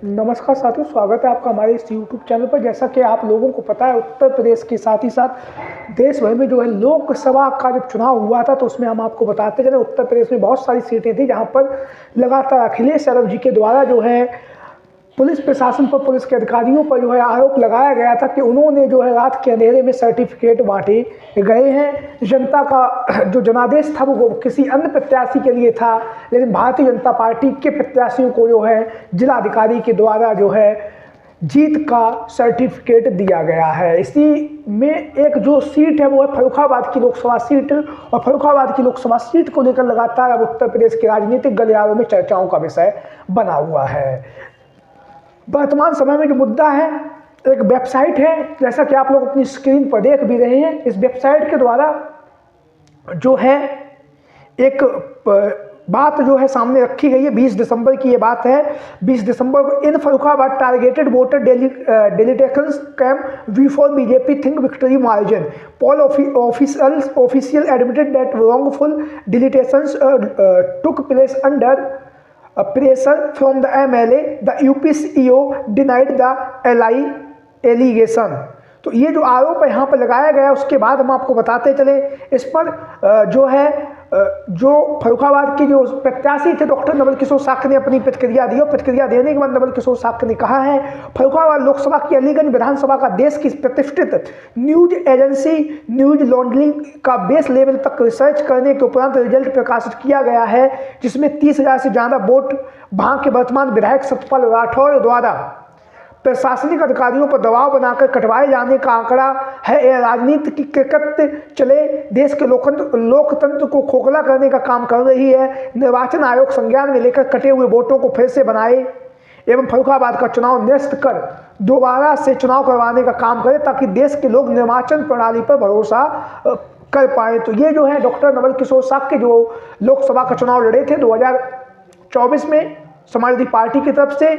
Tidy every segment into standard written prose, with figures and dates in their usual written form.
नमस्कार साथियों, स्वागत है आपका हमारे इस YouTube चैनल पर। जैसा कि आप लोगों को पता है, उत्तर प्रदेश के साथ ही साथ देश भर में जो है लोकसभा का जब चुनाव हुआ था, तो उसमें हम आपको बताते चले उत्तर प्रदेश में बहुत सारी सीटें थी जहां पर लगातार अखिलेश यादव जी के द्वारा जो है पुलिस प्रशासन पर, पुलिस के अधिकारियों पर जो है आरोप लगाया गया था कि उन्होंने जो है रात के अंधेरे में सर्टिफिकेट बांटे गए हैं। जनता का जो जनादेश था वो किसी अन्य प्रत्याशी के लिए था, लेकिन भारतीय जनता पार्टी के प्रत्याशियों को जो है जिलाधिकारी के द्वारा जो है जीत का सर्टिफिकेट दिया गया है। इसी में एक जो सीट है वो है फर्रुखाबाद की लोकसभा सीट, और फर्रुखाबाद की लोकसभा सीट को लेकर लगातार अब उत्तर प्रदेश के राजनीतिक गलियारों में चर्चाओं का विषय बना हुआ है। वर्तमान समय में जो मुद्दा है, एक वेबसाइट है, जैसा कि आप लोग अपनी स्क्रीन पर देख भी रहे हैं। इस वेबसाइट के द्वारा जो है एक बात जो है सामने रखी गई है। 20 दिसंबर की ये बात है। 20 दिसंबर को in Farrukhabad targeted voter deletions came we for BJP think victory margin poll official admitted that wrongful deletions took place under pressure from the MLA, the UP CEO denied the allegation। तो ये जो आरोप है यहाँ पर लगाया गया, उसके बाद हम आपको बताते चले इस पर जो है जो फर्रुखाबाद के जो प्रत्याशी थे डॉक्टर नवल किशोर साक्य ने अपनी प्रतिक्रिया दी, और प्रतिक्रिया देने के बाद नवल किशोर साक्य ने कहा है, फर्रुखाबाद लोकसभा की अलीगंज विधानसभा का देश की प्रतिष्ठित न्यूज एजेंसी न्यूज लॉन्ड्रिंग का बेस लेवल तक रिसर्च करने के उपरांत रिजल्ट प्रकाशित किया गया है, जिसमें 30,000 से ज़्यादा वोट वहाँ के वर्तमान विधायक सतपाल राठौर द्वारा प्रशासनिक अधिकारियों पर दबाव बनाकर कटवाए जाने का आंकड़ा है। यह राजनीतिक चले देश के लोकतंत्र को खोखला करने का काम कर रही है। निर्वाचन आयोग संज्ञान में लेकर कटे हुए वोटों को फिर से बनाए एवं फर्रुखाबाद का चुनाव निरस्त कर दोबारा से चुनाव करवाने का काम करे, ताकि देश के लोग निर्वाचन प्रणाली पर भरोसा कर पाए। तो ये जो है डॉक्टर नवल किशोर साक्य जो लोकसभा का चुनाव लड़े थे 2024 में समाजवादी पार्टी की तरफ से,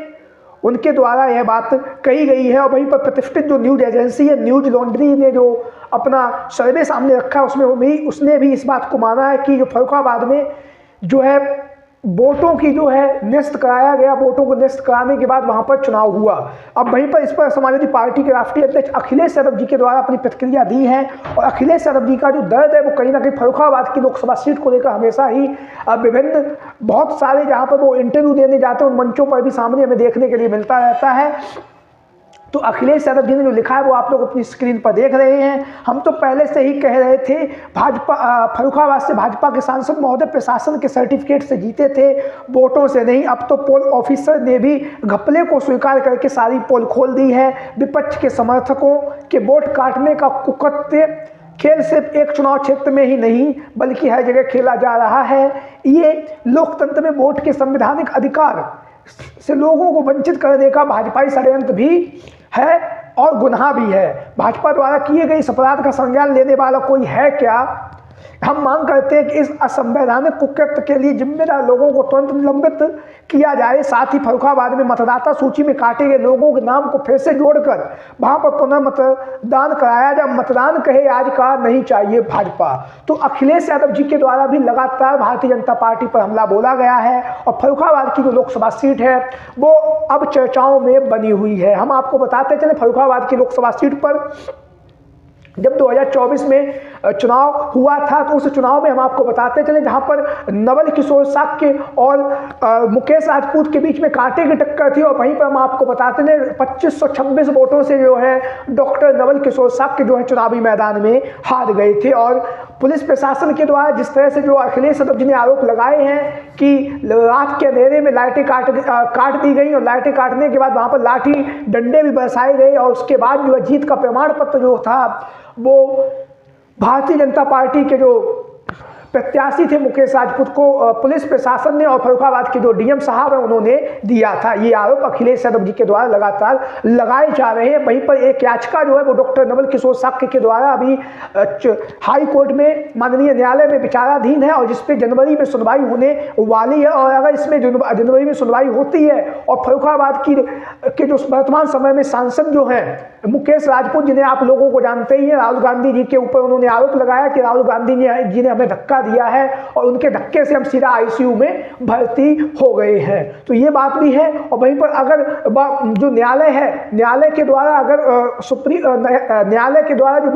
उनके द्वारा यह बात कही गई है। और वहीं पर प्रतिष्ठित जो न्यूज एजेंसी है न्यूज लॉन्ड्री ने जो अपना सर्वे सामने रखा है, उसने भी इस बात को माना है कि जो फर्रुखाबाद में जो है वोटों की जो है निरस्त कराया गया, वोटों को निरस्त कराने के बाद वहां पर चुनाव हुआ। अब वहीं पर इस पर समाजवादी पार्टी के राष्ट्रीय अध्यक्ष अखिलेश यादव जी के द्वारा अपनी प्रतिक्रिया दी है, और अखिलेश यादव जी का जो दर्द है वो कहीं ना कहीं फर्रुखाबाद की लोकसभा सीट को लेकर हमेशा ही विभिन्न बहुत सारे जहां पर वो इंटरव्यू देने जाते हैं उन मंचों पर भी सामने हमें देखने के लिए मिलता रहता है। तो अखिलेश यादव जी ने जो लिखा है वो आप लोग अपनी स्क्रीन पर देख रहे हैं। हम तो पहले से ही कह रहे थे, भाजपा फर्रुखाबाद से भाजपा के सांसद महोदय प्रशासन के सर्टिफिकेट से जीते थे, वोटों से नहीं। अब तो पोल ऑफिसर ने भी घपले को स्वीकार करके सारी पोल खोल दी है। विपक्ष के समर्थकों के वोट काटने का कुकृत्य खेल सिर्फ एक चुनाव क्षेत्र में ही नहीं बल्कि हर जगह खेला जा रहा है। ये लोकतंत्र में वोट के संवैधानिक अधिकार से लोगों को वंचित करने का भाजपाई षड्यंत्र भी है और गुनाह भी है। भाजपा द्वारा किए गए इस अपराध का संज्ञान लेने वाला कोई है क्या? हम मांग करते हैं कि इस असंवैधानिक कुकृत्य के लिए जिम्मेदार लोगों को तुरंत निलंबित किया जाए। साथ ही फर्रुखाबाद में मतदाता सूची में काटे गए लोगों के नाम को फिर से जोड़कर वहां पर पुनः मतदान कराया जाए। मतदान कहे आज का नहीं चाहिए भाजपा। तो अखिलेश यादव जी के द्वारा भी लगातार भारतीय जनता पार्टी पर हमला बोला गया है, और फर्रुखाबाद की जो लोकसभा सीट है वो अब चर्चाओं में बनी हुई है। हम आपको बताते चले फर्रुखाबाद की लोकसभा सीट पर जब 2024 में चुनाव हुआ था, तो उस चुनाव में हम आपको बताते चले जहां पर नवल किशोर साक्य और मुकेश राजपूत के बीच में कांटे की टक्कर थी, और वहीं पर हम आपको बताते चले 2526 वोटों से जो है डॉक्टर नवल किशोर साक्य जो है चुनावी मैदान में हार गए थे। और पुलिस प्रशासन के द्वारा जिस तरह से जो अखिलेश यादव जी ने आरोप लगाए हैं कि रात के अंधेरे में लाइटें काट दी गई, और लाइटें काटने के बाद वहां पर लाठी डंडे भी बरसाए गए, और उसके बाद जो है जीत का प्रमाण पत्र जो था वो भारतीय जनता पार्टी के जो प्रत्याशी थे मुकेश राजपूत को पुलिस प्रशासन ने और फर्रुखाबाद के जो डीएम साहब हैं उन्होंने दिया था। ये आरोप अखिलेश यादव जी के द्वारा लगातार लगाए जा रहे हैं। वहीं पर एक याचिका जो है वो डॉक्टर नवल किशोर साक्य के द्वारा अभी हाई कोर्ट में माननीय न्यायालय में विचाराधीन है, और जिसपे जनवरी में सुनवाई होने वाली है। और अगर इसमें जनवरी में सुनवाई होती है और फर्रुखाबाद के जो वर्तमान समय में सांसद जो हैं मुकेश राजपूत, जिन्हें आप लोगों को जानते ही हैं, राहुल गांधी जी के ऊपर उन्होंने आरोप लगाया कि राहुल गांधी जी ने हमें धक्का दिया है और उनके धक्के से हम सीधा आईसीयू में भर्ती हो गए हैं। तो ये बात भी है। और वहीं पर अगर जो न्यायालय है, न्यायालय के द्वारा अगर न्यायालय के द्वारा जो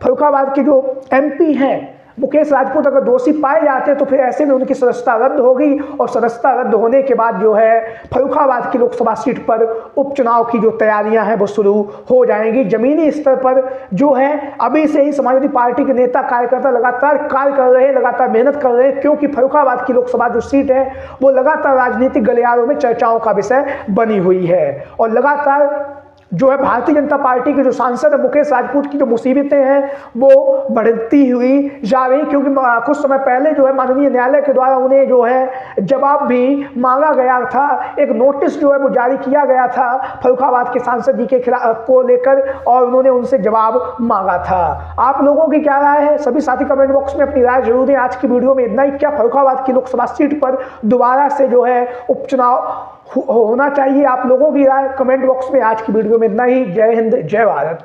फर्रुखाबाद के जो एमपी हैं मुकेश राजपूत अगर दोषी पाए जाते हैं तो फिर ऐसे में उनकी सदस्यता रद्द होगी और सदस्यता रद्द होने के बाद जो है फर्रुखाबाद की लोकसभा सीट पर उपचुनाव की जो तैयारियां हैं वो शुरू हो जाएंगी। जमीनी स्तर पर जो है अभी से ही समाजवादी पार्टी के नेता कार्यकर्ता लगातार कार्य कर रहे हैं, लगातार मेहनत कर रहे हैं, क्योंकि फर्रुखाबाद की लोकसभा जो सीट है वो लगातार राजनीतिक गलियारों में चर्चाओं का विषय बनी हुई है। और लगातार जो है भारतीय जनता पार्टी के जो सांसद है मुकेश राजपूत की जो मुसीबतें हैं वो बढ़ती हुई जा रही, क्योंकि कुछ समय पहले जो है माननीय न्यायालय के द्वारा उन्हें जो है जवाब भी मांगा गया था, एक नोटिस जो है वो जारी किया गया था फर्रुखाबाद के सांसद जी के खिलाफ को लेकर और उन्होंने उनसे जवाब मांगा था। आप लोगों की क्या राय है? सभी साथी कमेंट बॉक्स में अपनी राय जरूर दें। आज की वीडियो में इतना ही। क्या फर्रुखाबाद की लोकसभा सीट पर दोबारा से जो है उपचुनाव होना चाहिए? आप लोगों की राय कमेंट बॉक्स में। आज की वीडियो में इतना ही। जय हिंद, जय भारत।